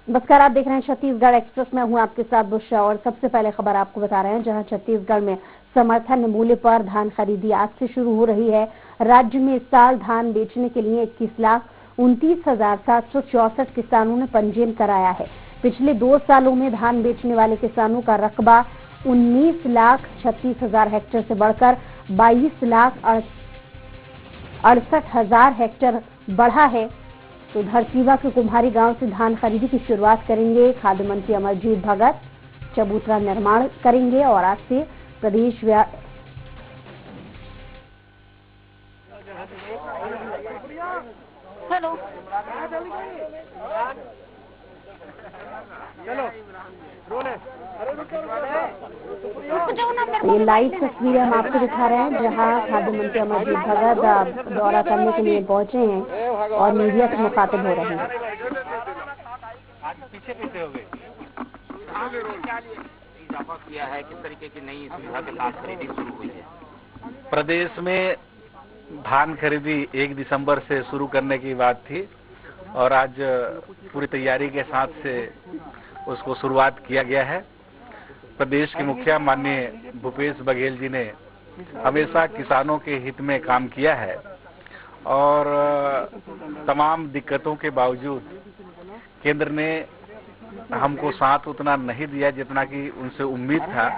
नमस्कार, आप देख रहे हैं छत्तीसगढ़ एक्सप्रेस में। हूं आपके साथ बुशरा और सबसे पहले खबर आपको बता रहे हैं, जहां छत्तीसगढ़ में समर्थन मूल्य पर धान खरीदी आज से शुरू हो रही है। राज्य में इस साल धान बेचने के लिए 21,29,764 किसानों ने पंजीयन कराया है। पिछले 2 सालों में धान बेचने वाले किसानों का रकबा 19,36,000 हेक्टेयर से बढ़कर 22,68,000 हेक्टेयर बढ़ा है। तो धरतीवा के कुम्हारी गांव से धान खरीदी की शुरुआत करेंगे खाद्य मंत्री अमरजीत भगत। चबूतरा निर्माण करेंगे और आज से प्रदेश ये लाइव तस्वीरें हम आपको दिखा रहे हैं, जहां खाद्य मंत्री अमरजीत भगत दौरा करने के लिए पहुंचे हैं और मीडिया से मुखातिब हो रहे हैं। पीछे हो गए इजाफा किया है, किस तरीके की नई सुविधा के साथ खरीदी शुरू हुई है? प्रदेश में धान खरीदी 1 दिसंबर से शुरू करने की बात थी और आज पूरी तैयारी के साथ से उसको शुरुआत किया गया है। प्रदेश के मुखिया माननीय भूपेश बघेल जी ने हमेशा किसानों के हित में काम किया है और तमाम दिक्कतों के बावजूद केंद्र ने हमको साथ उतना नहीं दिया जितना कि उनसे उम्मीद था।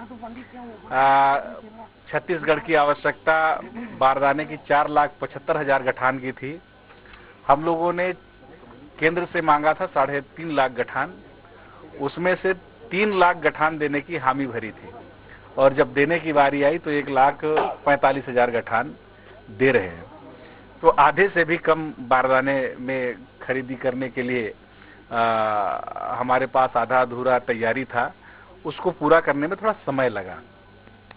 छत्तीसगढ़ की आवश्यकता बारदाने की 4,75,000 गठान की थी। हम लोगों ने केंद्र से मांगा था 3.5 लाख गठान, उसमें से 3 लाख गठान देने की हामी भरी थी और जब देने की बारी आई तो 1,45,000 गठान दे रहे हैं। तो आधे से भी कम बारदाने में खरीदी करने के लिए हमारे पास आधा अधूरा तैयारी था, उसको पूरा करने में थोड़ा समय लगा।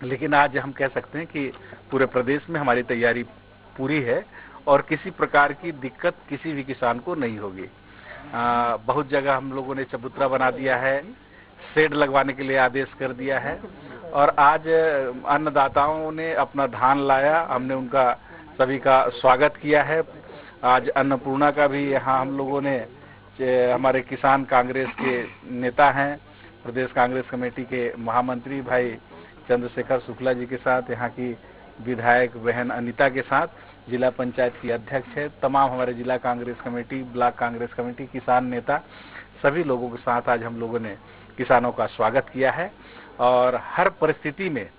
लेकिन आज हम कह सकते हैं कि पूरे प्रदेश में हमारी तैयारी पूरी है और किसी प्रकार की दिक्कत किसी भी किसान को नहीं होगी। बहुत जगह हम लोगों ने चबूतरा बना दिया है, शेड लगवाने के लिए आदेश कर दिया है और आज अन्नदाताओं ने अपना धान लाया, हमने उनका सभी का स्वागत किया है। आज अन्नपूर्णा का भी यहाँ हम लोगों ने, हमारे किसान कांग्रेस के नेता हैं, प्रदेश कांग्रेस कमेटी के महामंत्री भाई चंद्रशेखर शुक्ला जी के साथ, यहाँ की विधायक बहन अनीता के साथ, जिला पंचायत की अध्यक्ष है, तमाम हमारे जिला Congress committee, block Congress committee, किसान नेता, सभी लोगों के साथ आज हम लोगों ने किसानों का स्वागत किया है और हर परिस्थिति में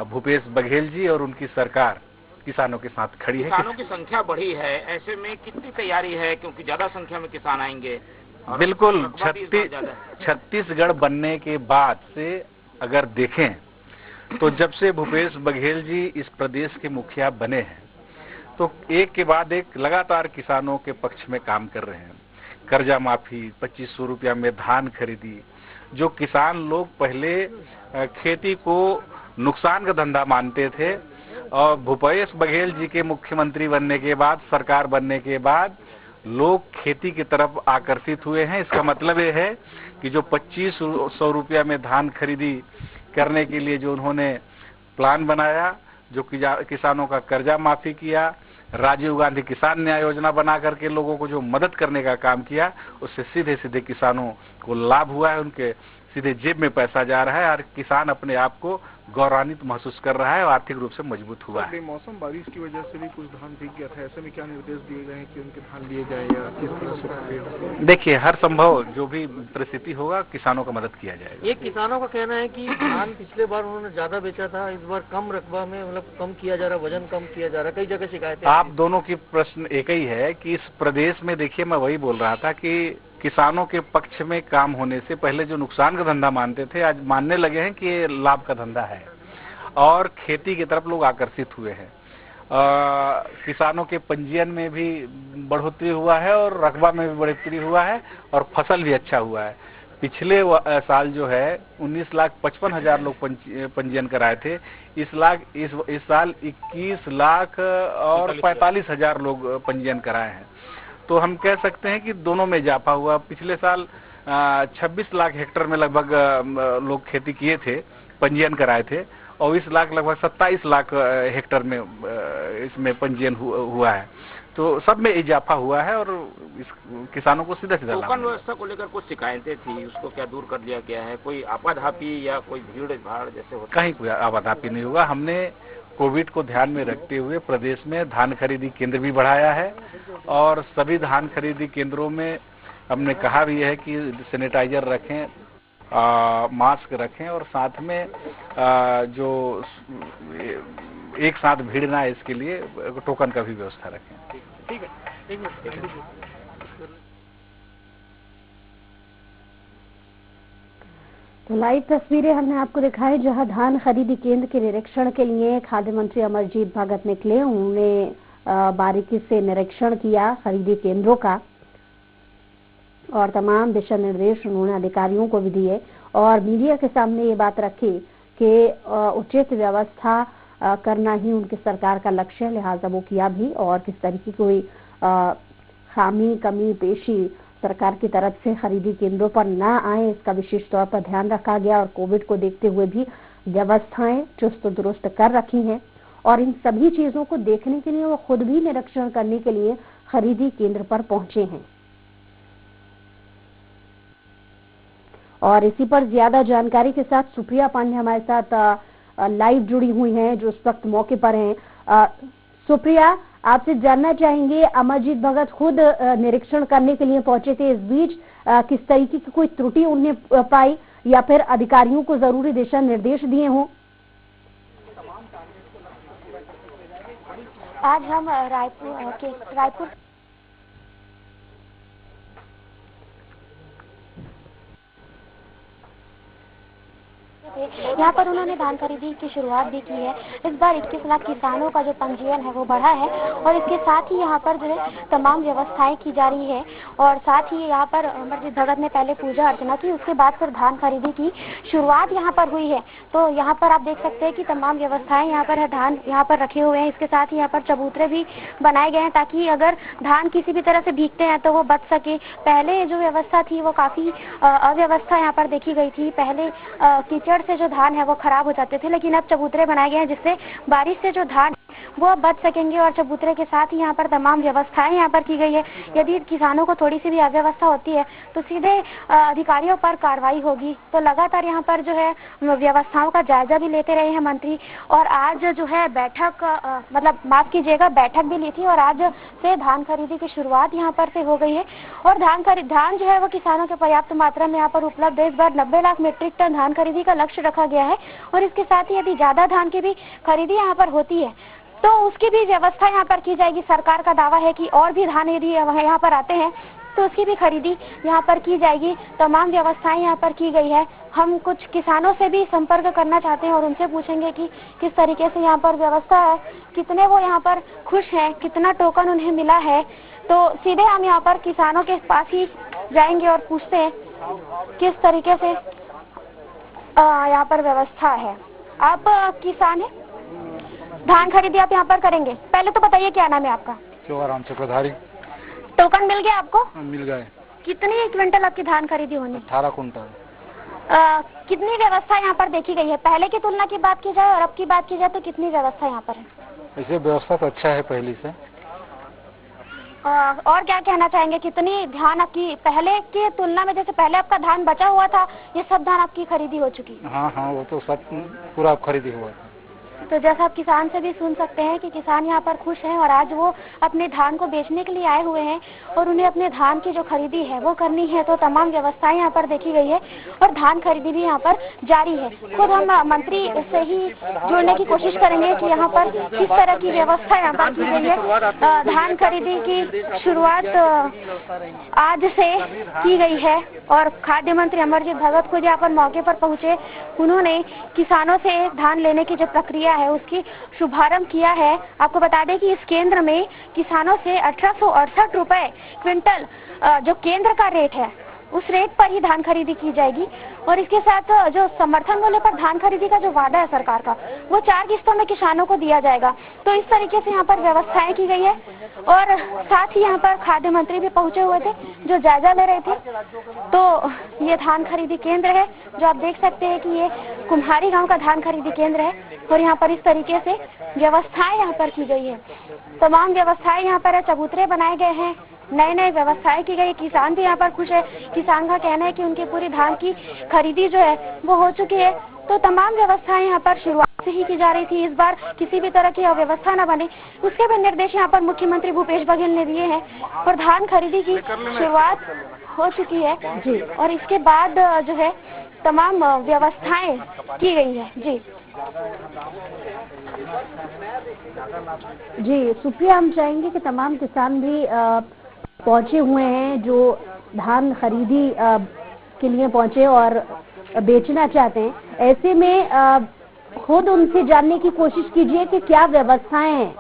भूपेश बघेल जी और उनकी सरकार किसानों के साथ खड़ी है। किसानों की संख्या बढ़ी है, ऐसे में कितनी तैयारी है, क्योंकि ज्यादा संख्या में किसान आएंगे? बिल्कुल, छत्तीसगढ़ बनने के बाद से अगर देखें तो जब से भूपेश बघेल जी इस प्रदेश के मुखिया बने हैं तो एक के बाद एक लगातार किसानों के पक्ष में काम कर रहे हैं। कर्जा माफी, 2500 रुपया में धान खरीदी। जो किसान लोग पहले खेती को नुकसान का धंधा मानते थे और भूपेश बघेल जी के मुख्यमंत्री बनने के बाद, सरकार बनने के बाद लोग खेती की तरफ आकर्षित हुए हैं। इसका मतलब ये है कि जो 2500 रुपया में धान खरीदी करने के लिए जो उन्होंने प्लान बनाया, जो किसानों का कर्जा माफी किया, राजीव गांधी किसान न्याय योजना बना करके लोगों को जो मदद करने का काम किया, उससे सीधे सीधे किसानों को लाभ हुआ है, उनके सीधे जेब में पैसा जा रहा है और किसान अपने आप को गौरवान्वित महसूस कर रहा है और आर्थिक रूप से मजबूत हुआ है। मौसम बारिश की वजह से भी कुछ धान भीग गया था, ऐसे में क्या निर्देश दिए गए हैं कि उनके धान लिए जाए या किस तरह से? देखिए, हर संभव जो भी परिस्थिति होगा किसानों का मदद किया जाएगा। ये किसानों का कहना है कि धान पिछले बार उन्होंने ज्यादा बेचा था, इस बार कम रकबा में, मतलब कम किया जा रहा, वजन कम किया जा रहा, कई जगह शिकायतें। आप दोनों की प्रश्न एक ही है कि इस प्रदेश में, देखिए मैं वही बोल रहा था कि किसानों के पक्ष में काम होने से पहले जो नुकसान का धंधा मानते थे, आज मानने लगे हैं कि ये लाभ का धंधा है और खेती की तरफ लोग आकर्षित हुए हैं। किसानों के पंजीयन में भी बढ़ोतरी हुआ है और रकबा में भी बढ़ोतरी हुआ है और फसल भी अच्छा हुआ है। पिछले साल जो है 19,55,000 लोग पंजीयन कराए थे, इस साल 21,45,000 लोग पंजीयन कराए हैं। तो हम कह सकते हैं कि दोनों में इजाफा हुआ। पिछले साल 26 लाख हेक्टेयर में लगभग लोग खेती किए थे, पंजीयन कराए थे और इस लगभग 27 लाख हेक्टेयर में इसमें पंजीयन हुआ है। तो सब में इजाफा हुआ है और इस किसानों को सीधा सीधा टोकन व्यवस्था को लेकर कुछ शिकायतें थी, उसको क्या दूर कर लिया गया है? कोई आपाधापी या कोई भीड़ भाड़ जैसे होता? कहीं कोई आपाधापी नहीं होगा। हमने कोविड को ध्यान में रखते हुए प्रदेश में धान खरीदी केंद्र भी बढ़ाया है और सभी धान खरीदी केंद्रों में हमने कहा भी है कि सैनिटाइजर रखें, मास्क रखें और साथ में जो एक साथ भीड़ ना है इसके लिए टोकन का भी व्यवस्था रखें। ठीक है। तो लाइव तस्वीरें हमने आपको दिखाई जहां धान खरीदी केंद्र के निरीक्षण के लिए खाद्य मंत्री अमरजीत भगत निकले। उन्होंने बारीकी से निरीक्षण किया खरीदी केंद्रों का और तमाम दिशा निर्देश उन्होंने अधिकारियों को भी दिए और मीडिया के सामने ये बात रखी कि उचित व्यवस्था करना ही उनकी सरकार का लक्ष्य है, लिहाजा वो किया भी और किस तरीके की कोई खामी कमी पेशी सरकार की तरफ से खरीदी केंद्रों पर ना आए इसका विशेष तौर पर ध्यान रखा गया और कोविड को देखते हुए भी व्यवस्थाएं चुस्त दुरुस्त कर रखी हैं और इन सभी चीजों को देखने के लिए वो खुद भी निरीक्षण करने के लिए खरीदी केंद्र पर पहुंचे हैं। और इसी पर ज्यादा जानकारी के साथ सुप्रिया पांडे हमारे साथ लाइव जुड़ी हुई हैं जो इस वक्त मौके पर हैं। सुप्रिया, आपसे जानना चाहेंगे, अमरजीत भगत खुद निरीक्षण करने के लिए पहुंचे थे, इस बीच किस तरीके की कोई त्रुटि उन्हें पाई या फिर अधिकारियों को जरूरी दिशा निर्देश दिए हों? आज हम रायपुर यहाँ पर उन्होंने धान खरीदी की शुरुआत भी की है। इस बार 21 लाख किसानों का जो पंजीयन है वो बढ़ा है और इसके साथ ही यहाँ पर जो है तमाम व्यवस्थाएं की जा रही है और साथ ही यहाँ पर अमरजीत भगत ने पहले पूजा अर्चना की, उसके बाद फिर धान खरीदी की शुरुआत यहाँ पर हुई है। तो यहाँ पर आप देख सकते हैं कि तमाम व्यवस्थाएं यहाँ पर है, धान यहाँ पर रखे हुए हैं। इसके साथ ही यहाँ पर चबूतरे भी बनाए गए हैं ताकि अगर धान किसी भी तरह से भीगते हैं तो वो बच सके। पहले जो व्यवस्था थी वो काफी अव्यवस्था यहाँ पर देखी गई थी। पहले कीचड़ से जो धान है वो खराब हो जाते थे, लेकिन अब चबूतरे बनाए गए हैं जिससे बारिश से जो धान वो बच सकेंगे और चबूतरे के साथ ही यहाँ पर तमाम व्यवस्थाएं यहाँ पर की गई है। यदि किसानों को थोड़ी सी भी अव्यवस्था होती है तो सीधे अधिकारियों पर कार्रवाई होगी। तो लगातार यहाँ पर जो है व्यवस्थाओं का जायजा भी लेते रहे हैं मंत्री और आज जो है बैठक माफ कीजिएगा बैठक भी ली थी और आज से धान खरीदी की शुरुआत यहाँ पर से हो गई है और धान जो है वो किसानों के पर्याप्त मात्रा में यहाँ पर उपलब्ध है। इस बार 90 लाख मीट्रिक टन धान खरीदी का लक्ष्य रखा गया है और इसके साथ ही यदि ज्यादा धान की भी खरीदी यहाँ पर होती है तो उसकी भी व्यवस्था यहाँ पर की जाएगी। सरकार का दावा है कि और भी धान यदि यहाँ पर आते हैं तो उसकी भी खरीदी यहाँ पर की जाएगी। तमाम व्यवस्थाएं यहाँ पर की गई है। हम कुछ किसानों से भी संपर्क करना चाहते हैं और उनसे पूछेंगे कि किस तरीके से यहाँ पर व्यवस्था है, कितने वो यहाँ पर खुश हैं, कितना टोकन उन्हें मिला है। तो सीधे हम यहाँ पर किसानों के पास ही जाएंगे और पूछते हैं किस तरीके से यहाँ पर व्यवस्था है। आप किसान हैं, धान खरीदी आप यहाँ पर करेंगे, पहले तो बताइए क्या नाम है आपका? चौहाराम चक्रधारी। टोकन मिल गया आपको? मिल गए। कितनी क्विंटल आपकी धान खरीदी होनी? 18 कुंटल। कितनी व्यवस्था यहाँ पर देखी गई है? पहले की तुलना की बात की जाए और अब की बात की जाए तो कितनी व्यवस्था यहाँ पर है? ऐसे व्यवस्था तो अच्छा है पहले से। और क्या कहना चाहेंगे, कितनी धान आपकी पहले की तुलना में, जैसे पहले आपका धान बचा हुआ था, ये सब धान आपकी खरीदी हो चुकी? हाँ, वो तो सब पूरा खरीदी हुआ था। तो जैसा आप किसान से भी सुन सकते हैं कि किसान यहाँ पर खुश हैं और आज वो अपने धान को बेचने के लिए आए हुए हैं और उन्हें अपने धान की जो खरीदी है वो करनी है। तो तमाम व्यवस्थाएं यहाँ पर देखी गई है और धान खरीदी भी यहाँ पर जारी है। खुद हम मंत्री से ही जुड़ने की कोशिश करेंगे कि यहाँ पर किस तरह की व्यवस्था यहाँ पर की गई है। धान खरीदी की शुरुआत आज से की गई है और खाद्य मंत्री अमरजीत भगत खुद यहाँ पर मौके पर पहुंचे। उन्होंने किसानों से धान लेने की जो प्रक्रिया है उसकी शुभारंभ किया है। आपको बता दें कि इस केंद्र में किसानों से 1868 रुपए क्विंटल जो केंद्र का रेट है उस रेट पर ही धान खरीदी की जाएगी और इसके साथ जो समर्थन मूल्य पर धान खरीदी का जो वादा है सरकार का वो 4 किस्तों में किसानों को दिया जाएगा। तो इस तरीके से यहाँ पर व्यवस्थाएं की गई है और साथ ही यहाँ पर खाद्य मंत्री भी पहुंचे हुए थे जो जायजा ले रहे थे। तो ये धान खरीदी केंद्र है जो आप देख सकते हैं कि ये कुम्हारी गांव का धान खरीदी केंद्र है। और यहाँ पर इस तरीके से व्यवस्थाएं यहाँ पर की गई है। तमाम व्यवस्थाएं यहाँ पर चबूतरे बनाए गए हैं, नए नए व्यवस्थाएं की गई। किसान भी यहाँ पर खुश है। किसान का कहना है कि उनकी पूरी धान की खरीदी जो है वो हो चुकी है। तो तमाम व्यवस्थाएं यहाँ पर शुरुआत से ही की जा रही थी। इस बार किसी भी तरह की अव्यवस्था न बने, उसके भी निर्देश यहाँ पर मुख्यमंत्री भूपेश बघेल ने दिए हैं और धान खरीदी की शुरुआत हो चुकी है जी। और इसके बाद जो है तमाम व्यवस्थाएं की गई है जी। जी सुप्रिया, हम चाहेंगे कि तमाम किसान भी पहुंचे हुए हैं जो धान खरीदी के लिए पहुंचे और बेचना चाहते हैं। ऐसे में खुद उनसे जानने की कोशिश कीजिए कि क्या व्यवस्थाएं हैं।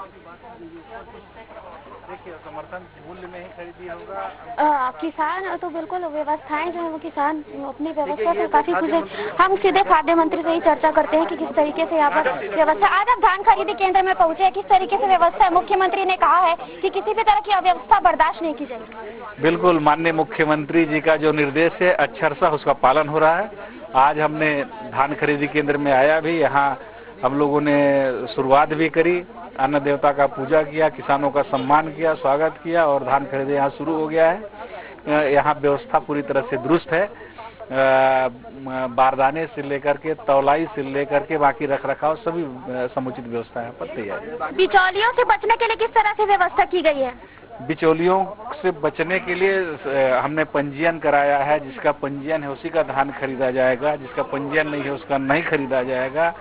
देखिए, समर्थन मूल्य में ही खरीदी होगा। किसान तो बिल्कुल व्यवस्थाएं जो है वो किसान अपनी व्यवस्था से काफी खुश है। हम सीधे खाद्य मंत्री से ही चर्चा करते हैं कि किस तरीके से यहाँ पर व्यवस्था। आज आप धान खरीदी केंद्र में पहुंचे हैं, किस तरीके से व्यवस्था है? मुख्यमंत्री ने कहा है कि किसी भी तरह की अव्यवस्था बर्दाश्त नहीं की जाएगी। बिल्कुल, माननीय मुख्यमंत्री जी का जो निर्देश है अक्षरशः उसका पालन हो रहा है। आज हमने धान खरीदी केंद्र में आया भी, यहाँ हम लोगों ने शुरुआत भी करी, अन्न देवता का पूजा किया, किसानों का सम्मान किया, स्वागत किया और धान खरीदी यहाँ शुरू हो गया है। यहाँ व्यवस्था पूरी तरह से दुरुस्त है। बारदाने से लेकर के तौलाई से लेकर के बाकी रख रखाव सभी समुचित व्यवस्था यहाँ पर तैयार है। बिचौलियों से बचने के लिए किस तरह से व्यवस्था की गई है? बिचौलियों से बचने के लिए हमने पंजीयन कराया है। जिसका पंजीयन है उसी का धान खरीदा जाएगा, जिसका पंजीयन नहीं है उसका नहीं खरीदा जाएगा।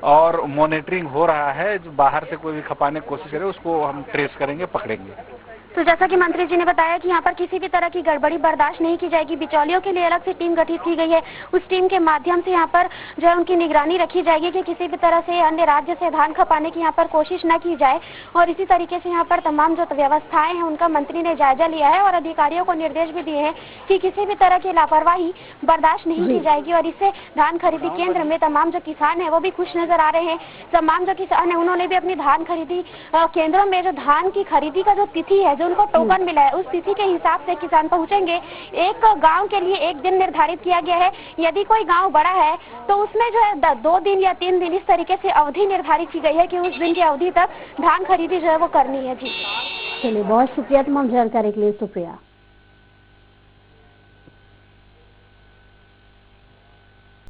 और मॉनिटरिंग हो रहा है, जो बाहर से कोई भी खपाने की कोशिश करे उसको हम ट्रेस करेंगे, पकड़ेंगे। तो जैसा कि मंत्री जी ने बताया कि यहाँ पर किसी भी तरह की गड़बड़ी बर्दाश्त नहीं की जाएगी। बिचौलियों के लिए अलग से टीम गठित की गई है। उस टीम के माध्यम से यहाँ पर जो है उनकी निगरानी रखी जाएगी कि किसी भी तरह से अन्य राज्य से धान खपाने की यहाँ पर कोशिश न की जाए। और इसी तरीके से यहाँ पर तमाम जो व्यवस्थाएं हैं उनका मंत्री ने जायजा लिया है और अधिकारियों को निर्देश भी दिए हैं कि किसी भी तरह की लापरवाही बर्दाश्त नहीं की जाएगी। और इससे धान खरीदी केंद्र में तमाम जो किसान है वो भी खुश नजर आ रहे हैं। तमाम जो किसान है उन्होंने भी अपनी धान खरीदी केंद्रों में जो धान की खरीदी का जो तिथि है, जो उनको टोकन मिला है, उस तिथि के हिसाब से किसान पहुंचेंगे। एक गांव के लिए एक दिन निर्धारित किया गया है। यदि कोई गांव बड़ा है तो उसमें जो है 2 दिन या 3 दिन इस तरीके से अवधि निर्धारित की गई है कि उस दिन की अवधि तक धान खरीदी जो है वो करनी है जी। चलिए, बहुत शुक्रिया तमाम जानकारी के लिए सुप्रिया।